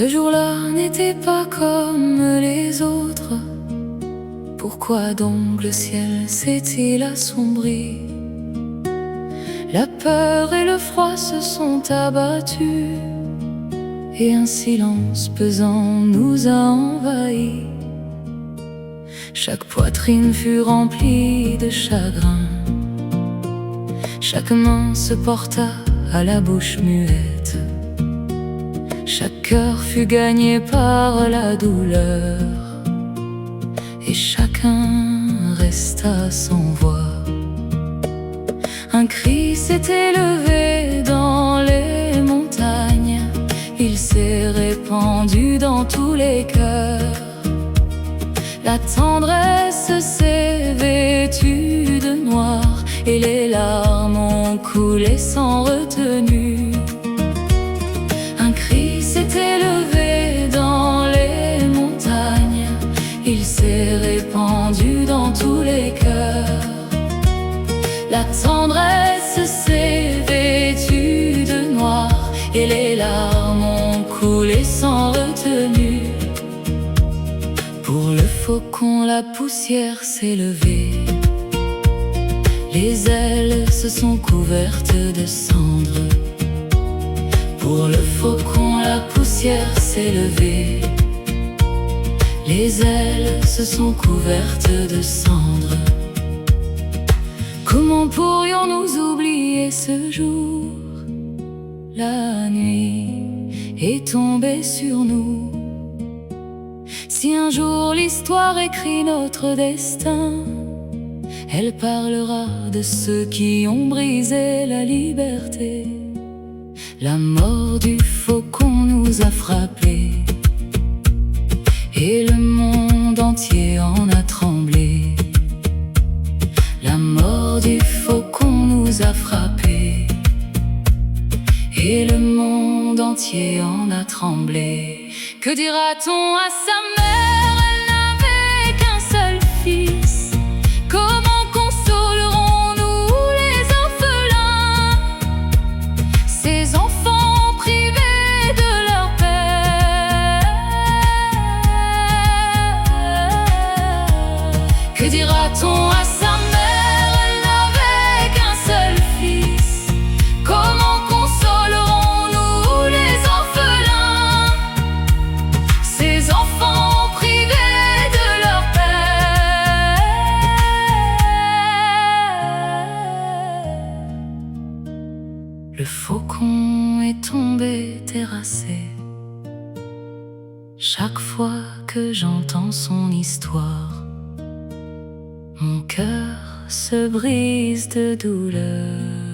Ce jour-là n'était pas comme les autres. Pourquoi donc le ciel s'est-il assombri? La peur et le froid se sont abattus, et un silence pesant nous a envahis. Chaque poitrine fut remplie de chagrin, chaque main se porta à la bouche muette, chaque cœur fut gagné par la douleur, et chacun resta sans voix. Un cri s'est élevé dans les montagnes, il s'est répandu dans tous les cœurs. La tendresse s'est vêtue de noir, et les larmes ont coulé sans retenue. Un cri s'est élevé dans les montagnes, il s'est répandu dans tous les cœurs. La tendresse s'est vêtue de noir, et les larmes ont coulé sans retenue. Pour le faucon, la poussière s'est levée, les ailes se sont couvertes de cendres. Pour le faucon, la poussière s'est levée, les ailes se sont couvertes de cendres. Comment pourrions-nous oublier ce jour? La nuit est tombée sur nous. Si un jour l'histoire écrit notre destin, elle parlera de ceux qui ont brisé la liberté. La mort du faucon nous a frappés, et le monde entier en a tremblé. La mort du faucon nous a frappés, et le monde entier en a tremblé. Que dira-t-on à sa mère? Elle n'avait qu'un seul fils. Comment consolerons-nous les orphelins, ces enfants privés de leur père? Que dira-t-on à sa mère? Le faucon est tombé terrassé. Chaque fois que j'entends son histoire, mon cœur se brise de douleur.